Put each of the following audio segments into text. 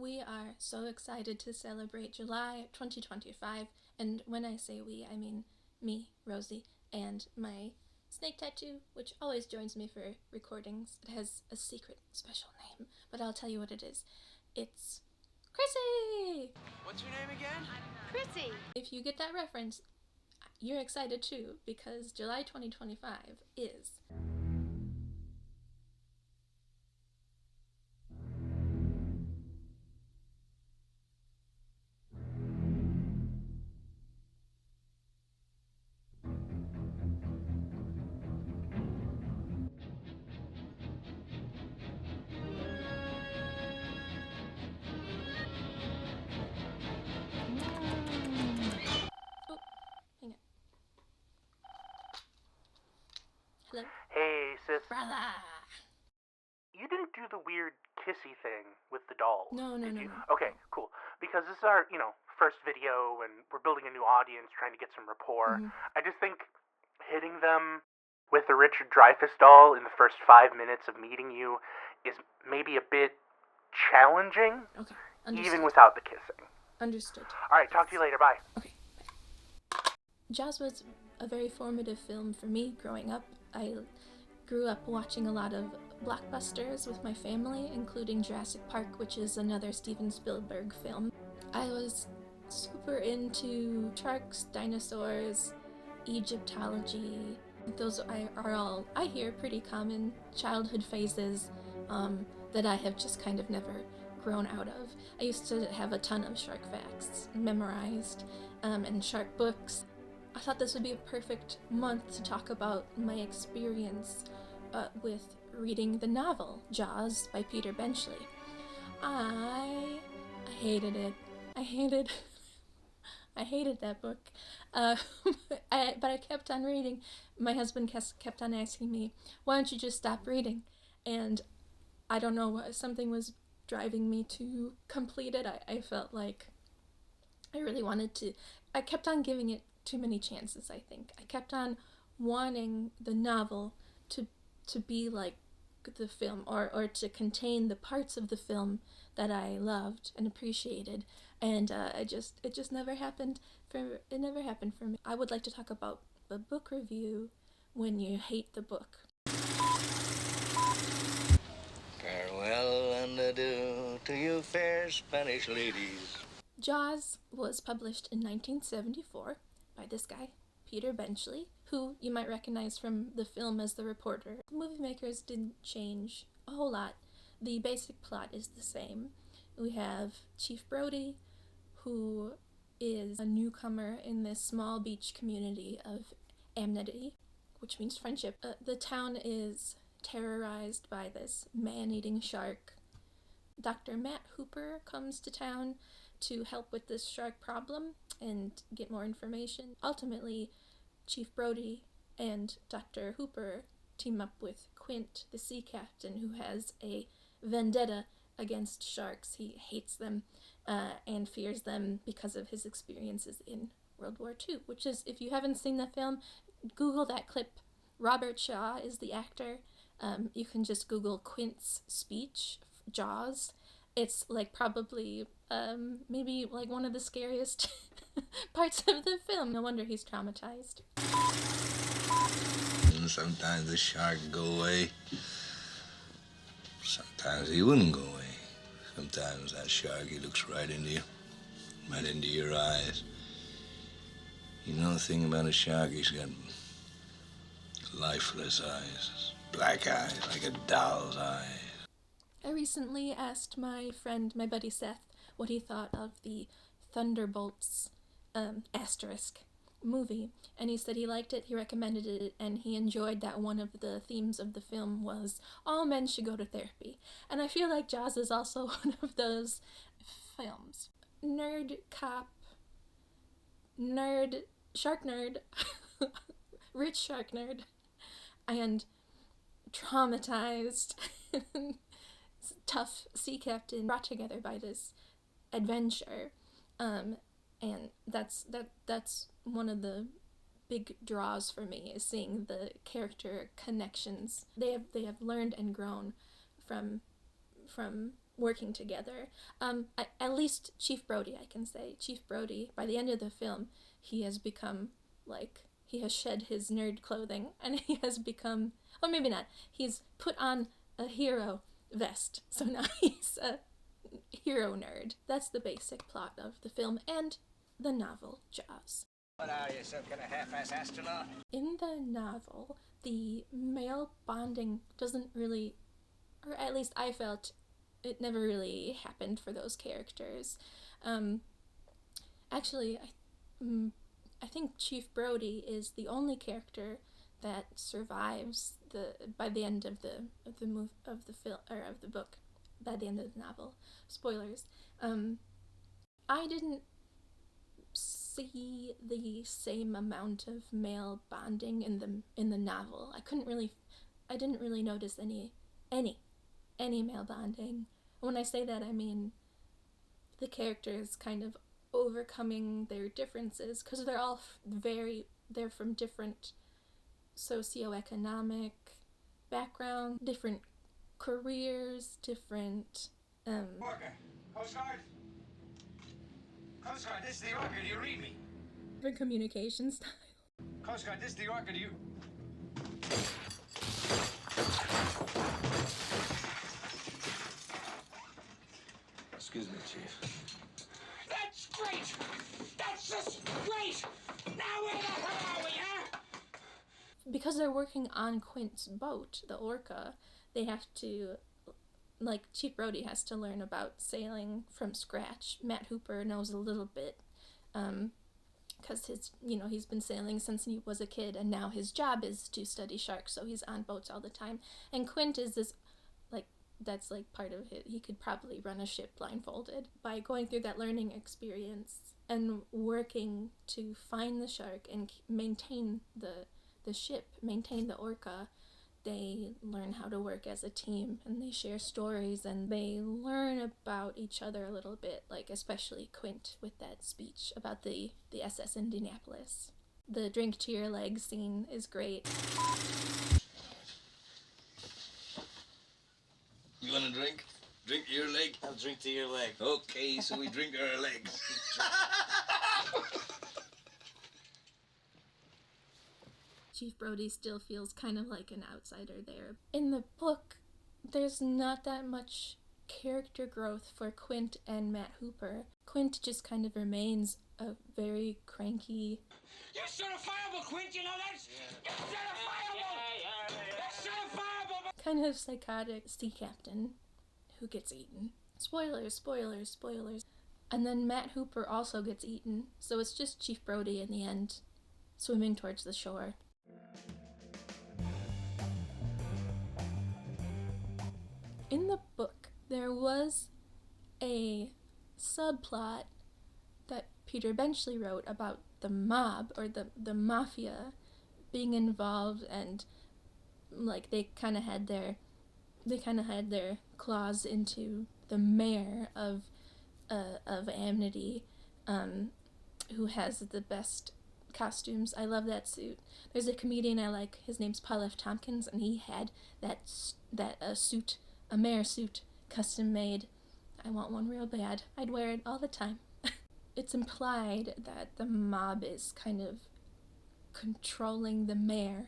We are so excited to celebrate July 2025, and when I say we, I mean me, Rosie, and my snake tattoo, which always joins me for recordings. It has a secret, special name, but I'll tell you what it is. It's Chrissy! What's your name again? Chrissy! If you get that reference, you're excited too, because July 2025 is... Hello? Hey, sis. Brother! You didn't do the weird kissy thing with the dolls, No. did you? Okay, cool. Because this is our, first video, and we're building a new audience, trying to get some rapport. Mhm. I just think hitting them with the Richard Dreyfuss doll in the first 5 minutes of meeting you is maybe a bit challenging, Okay, understood. even without the kissing. Understood. Alright, talk to you later. Bye. Okay. Jaws was a very formative film for me growing up. I grew up watching a lot of blockbusters with my family, including Jurassic Park, which is another Steven Spielberg film. I was super into sharks, dinosaurs, Egyptology. Those are all, I hear, pretty common childhood phases that I have just kind of never grown out of. I used to have a ton of shark facts memorized and shark books. I thought this would be a perfect month to talk about my experience with reading the novel Jaws by Peter Benchley. I hated it. I hated that book. But I kept on reading. My husband kept on asking me, why don't you just stop reading? And I don't know, something was driving me to complete it. I felt like I really wanted to. I kept on giving it too many chances, I think. I kept on wanting the novel to be like the film, or to contain the parts of the film that I loved and appreciated, and it just never happened for me. I would like to talk about the book review when you hate the book. Farewell and adieu to you fair Spanish ladies. Jaws was published in 1974 by this guy, Peter Benchley, who you might recognize from the film as the reporter. The movie makers didn't change a whole lot. The basic plot is the same. We have Chief Brody, who is a newcomer in this small beach community of amity, which means friendship. The town is terrorized by this man-eating shark. Dr. Matt Hooper comes to town to help with this shark problem and get more information. Ultimately, Chief Brody and Dr. Hooper team up with Quint, the sea captain, who has a vendetta against sharks. He hates them and fears them because of his experiences in World War II, which is, if you haven't seen the film, Google that clip. Robert Shaw is the actor. You can just Google Quint's speech, Jaws. It's like probably maybe like one of the scariest parts of the film. No wonder he's traumatized. And sometimes the shark would go away. Sometimes he wouldn't go away. Sometimes that shark, he looks right into you, right into your eyes. You know the thing about a shark, he's got lifeless eyes, black eyes, like a doll's eyes. I recently asked my buddy Seth, what he thought of the Thunderbolts asterisk movie, and he said he liked it, he recommended it, and he enjoyed that one of the themes of the film was all men should go to therapy. And I feel like Jaws is also one of those films. Nerd cop, nerd, shark nerd, rich shark nerd, and traumatized tough sea captain brought together by this adventure, and that's one of the big draws for me, is seeing the character connections. They have learned and grown from from working together. At least Chief Brody, I can say. Chief Brody, by the end of the film, he has become, like, he has shed his nerd clothing, and he has become, or maybe not, he's put on a hero vest, so now he's a hero nerd. That's the basic plot of the film and the novel Jaws. What are you, some kind of half-ass astronaut? In the novel, the male bonding doesn't really, or at least I felt it never really happened for those characters. Actually, I think Chief Brody is the only character that survives by the end of the book, by the end of the novel. Spoilers. I didn't see the same amount of male bonding in the novel. I didn't really notice any male bonding. When I say that, I mean the characters kind of overcoming their differences, because they're all they're from different socioeconomic background, different careers, different Walker, Coast Guard. Coast Guard, this is the Orca, do you read me? different communication style. Coast Guard, this is the Orca, do you... Excuse me, Chief. That's great! That's just great! Now where the hell are we, huh? Because they're working on Quint's boat, the Orca, they have to, like, Chief Brody has to learn about sailing from scratch. Matt Hooper knows a little bit, because he's been sailing since he was a kid, and now his job is to study sharks, so he's on boats all the time. And Quint is this, like, that's like part of it. He could probably run a ship blindfolded. By going through that learning experience and working to find the shark and maintain the ship, maintain the Orca, they learn how to work as a team, and they share stories, and they learn about each other a little bit, like especially Quint with that speech about the SS Indianapolis. The drink to your leg scene is great. You want a drink? Drink to your leg? I'll drink to your leg. Okay, so we drink our legs. Chief Brody still feels kind of like an outsider there. In the book, there's not that much character growth for Quint and Matt Hooper. Quint just kind of remains a very cranky... You're certifiable, Quint, you know that? You're certifiable! You're certifiable! kind of psychotic sea captain who gets eaten. Spoilers, spoilers, spoilers. And then Matt Hooper also gets eaten, so it's just Chief Brody in the end, swimming towards the shore. In the book, there was a subplot that Peter Benchley wrote about the mob, or the mafia, being involved, and like they kind of had their claws into the mayor of Amity, who has the best costumes. I love that suit. There's a comedian I like, his name's Paul F. Tompkins, and he had that suit, a mayor suit, custom made. I want one real bad. I'd wear it all the time. It's implied that the mob is kind of controlling the mayor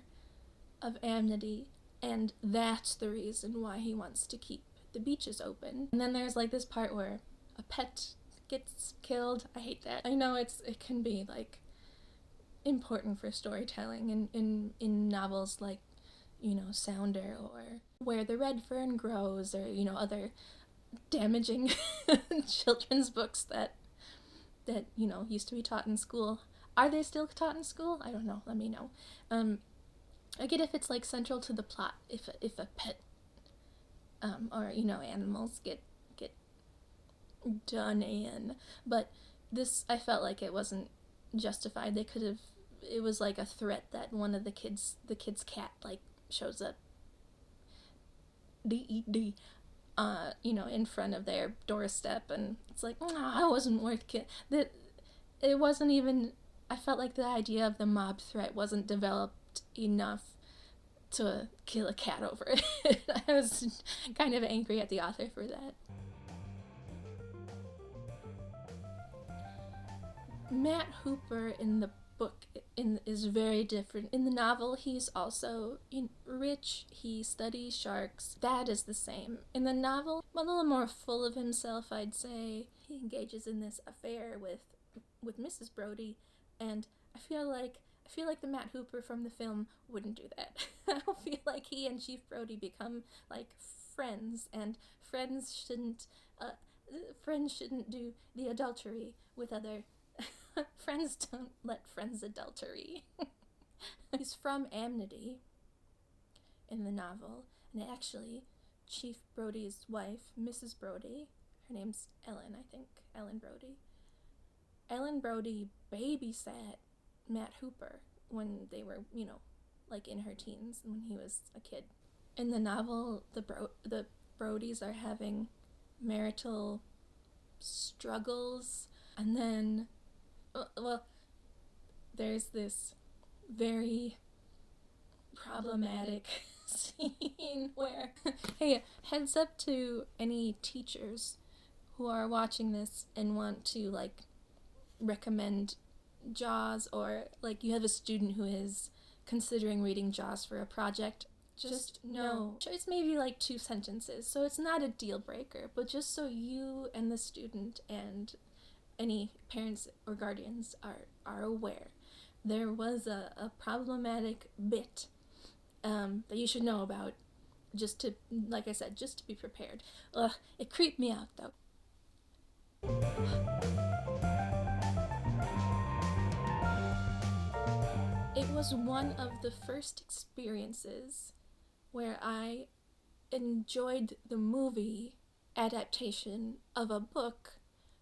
of Amity, and that's the reason why he wants to keep the beaches open. And then there's like this part where a pet gets killed. I hate that. I know it can be like important for storytelling in novels like, Sounder, or Where the Red Fern Grows, or, other damaging children's books that used to be taught in school. Are they still taught in school? I don't know. Let me know. I get if it's like central to the plot, if a pet or animals get done in, but this, I felt like it wasn't justified. They could have, it was like a threat that one of the kid's cat like shows up DED in front of their doorstep, and it's like, I wasn't worth that. It wasn't even, I felt like the idea of the mob threat wasn't developed enough to kill a cat over it. I was kind of angry at the author for that. Matt Hooper in the book is very different. In the novel, he's also rich. He studies sharks. That is the same. In the novel, a little more full of himself, I'd say. He engages in this affair with Mrs. Brody, and I feel like the Matt Hooper from the film wouldn't do that. I feel like he and Chief Brody become like friends, and friends shouldn't do the adultery with other. Friends don't let friends adultery. He's from Amity in the novel, and actually, Chief Brody's wife, Mrs. Brody, her name's Ellen, I think, Ellen Brody. Ellen Brody babysat Matt Hooper when they were, like in her teens, when he was a kid. In the novel, the Brodies are having marital struggles, and then there's this very problematic scene where, hey, heads up to any teachers who are watching this and want to, like, recommend Jaws, or, like, you have a student who is considering reading Jaws for a project. Just know. It's maybe like 2 sentences, so it's not a deal breaker, but just so you and the student and any parents or guardians are aware. There was a problematic bit that you should know about, just to, like I said, just to be prepared. It creeped me out, though. It was one of the first experiences where I enjoyed the movie adaptation of a book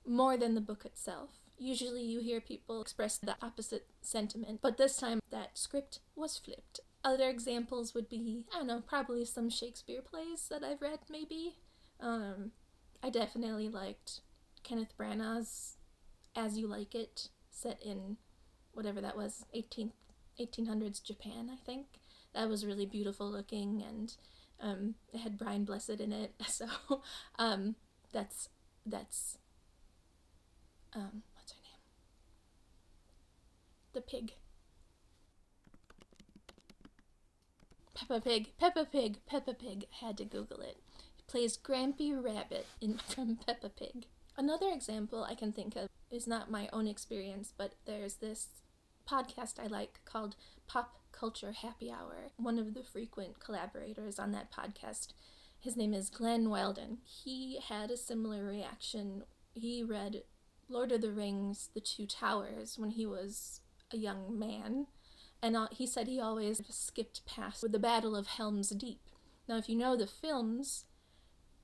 more than the book itself. Usually you hear people express the opposite sentiment, but this time that script was flipped. Other examples would be, I don't know, probably some Shakespeare plays that I've read, maybe. I definitely liked Kenneth Branagh's As You Like It, set in whatever that was, 1800s Japan, I think. That was really beautiful looking, and it had Brian Blessed in it, so that's what's her name? The pig. Peppa Pig. I had to Google it. It plays Grampy Rabbit from Peppa Pig. Another example I can think of is not my own experience, but there's this podcast I like called Pop Culture Happy Hour. One of the frequent collaborators on that podcast, his name is Glenn Weldon. He had a similar reaction. He read Lord of the Rings, The Two Towers, when he was a young man, and he said he always skipped past the Battle of Helm's Deep. Now, if you know the films,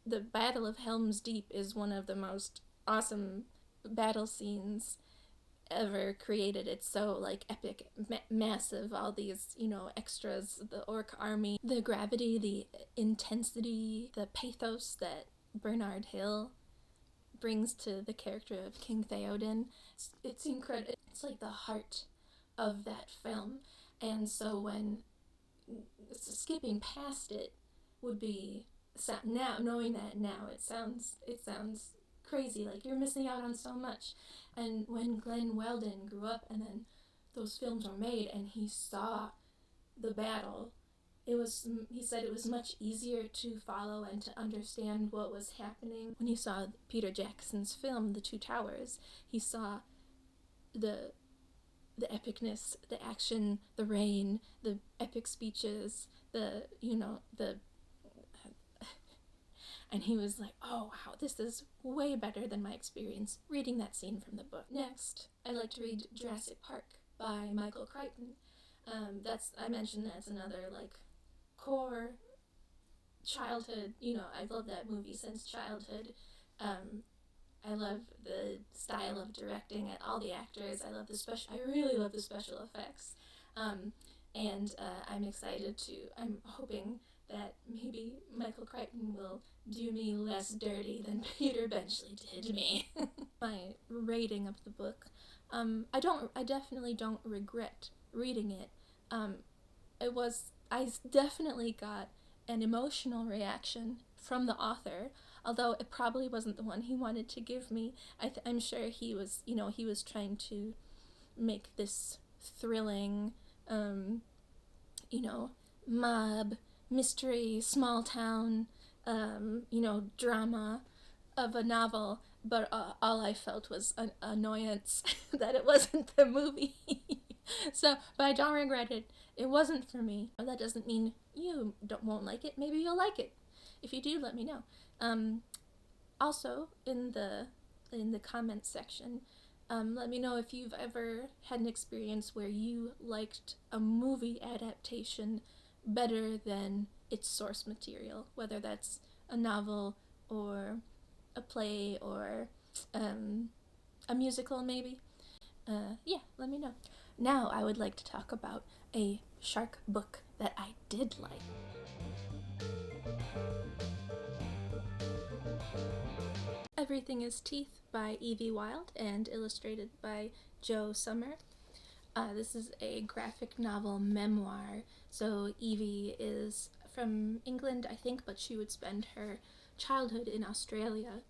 the Battle of Helm's Deep is one of the most awesome battle scenes ever created. It's so, like, epic, massive, all these, extras, the orc army, the gravity, the intensity, the pathos that Bernard Hill brings to the character of King Theoden. It's incredible. It's like the heart of that film, and so when skipping past it would be, now knowing that now, it sounds crazy, like you're missing out on so much. And when Glenn Weldon grew up and then those films were made and he saw the battle, he said it was much easier to follow and to understand what was happening. When he saw Peter Jackson's film, The Two Towers, he saw the epicness, the action, the rain, the epic speeches, and he was like, oh wow, this is way better than my experience reading that scene from the book. Next, I like to read Jurassic Park by Michael Crichton. I mentioned that's another, like, core childhood, I've loved that movie since childhood. I love the style of directing and all the actors. I really love the special effects. And I'm hoping that maybe Michael Crichton will do me less dirty than Peter Benchley did me. My rating of the book, I definitely don't regret reading it. definitely got an emotional reaction from the author, although it probably wasn't the one he wanted to give me. I'm sure he was, he was trying to make this thrilling, mob, mystery, small town, drama of a novel, but all I felt was an annoyance that it wasn't the movie. But I don't regret it. It wasn't for me. That doesn't mean you won't like it. Maybe you'll like it. If you do, let me know. Also, in the comments section, let me know if you've ever had an experience where you liked a movie adaptation better than its source material, whether that's a novel or a play or a musical maybe. Yeah, let me know. Now I would like to talk about a shark book that I did like. Everything is Teeth by Evie Wyld and illustrated by Sumner. This is a graphic novel memoir. So Evie is from England, I think, but she would spend her childhood in Australia.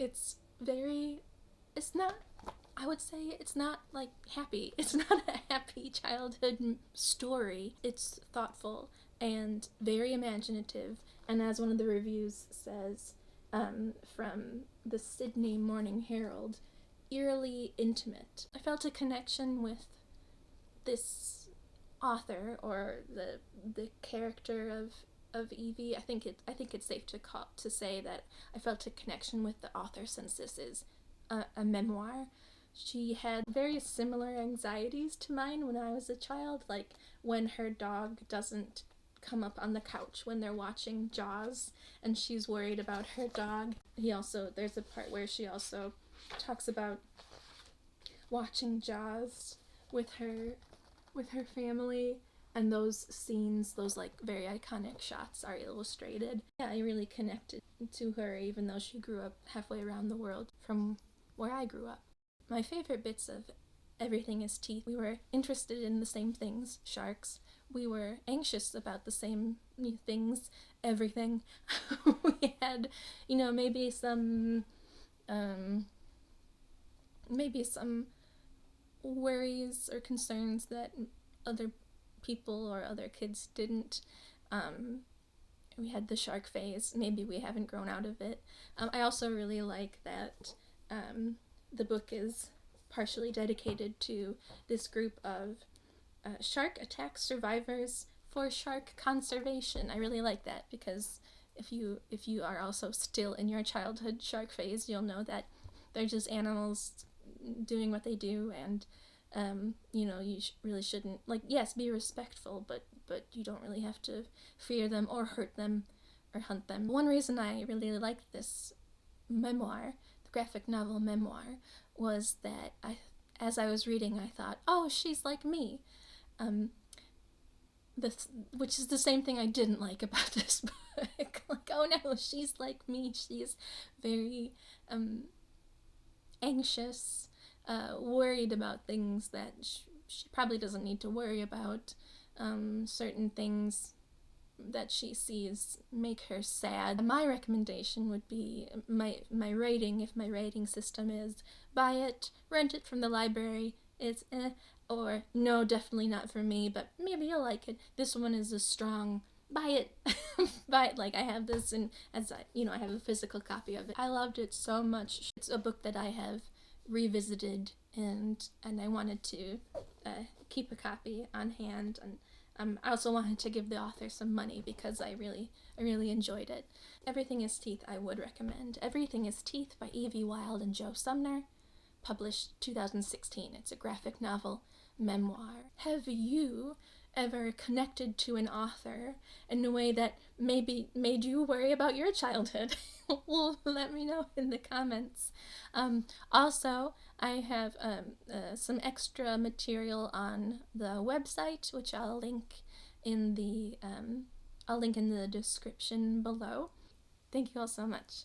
I would say it's not like happy. It's not a happy childhood story. It's thoughtful and very imaginative. And as one of the reviews says, from the Sydney Morning Herald, eerily intimate. I felt a connection with this author, or the character of Evie. I think it's safe to say that I felt a connection with the author, since this is a memoir. She had very similar anxieties to mine when I was a child, like when her dog doesn't come up on the couch when they're watching Jaws, and she's worried about her dog. There's a part where she also talks about watching Jaws with her family, and those scenes, those like very iconic shots, are illustrated. Yeah, I really connected to her, even though she grew up halfway around the world from where I grew up. My favorite bits of Everything is Teeth: we were interested in the same things, sharks. We were anxious about the same things, everything. We had, maybe some worries or concerns that other people or other kids didn't. We had the shark phase. Maybe we haven't grown out of it. I also really like that the book is partially dedicated to this group of shark attack survivors for shark conservation. I really like that, because if you are also still in your childhood shark phase, you'll know that they're just animals doing what they do, and you really shouldn't, yes, be respectful, but you don't really have to fear them or hurt them or hunt them. One reason I really liked this memoir, the graphic novel memoir, was that as I was reading, I thought, oh, she's like me. Which is the same thing I didn't like about this book. Oh no, she's like me. She's very anxious, worried about things that she probably doesn't need to worry about. Certain things that she sees make her sad. My recommendation would be my rating, if my rating system is buy it, rent it from the library, it's or no, definitely not for me, but maybe you'll like it. This one is a strong buy it. Buy it. I have this, and I have a physical copy of it. I loved it so much. It's a book that I have revisited, and I wanted to keep a copy on hand, and I also wanted to give the author some money because I really enjoyed it. Everything is Teeth I would recommend. Everything is Teeth by Evie Wyld and Sumner, published 2016. It's a graphic novel memoir. Have you ever connected to an author in a way that maybe made you worry about your childhood? Well, let me know in the comments. Also, I have some extra material on the website, which I'll link in the description below. Thank you all so much.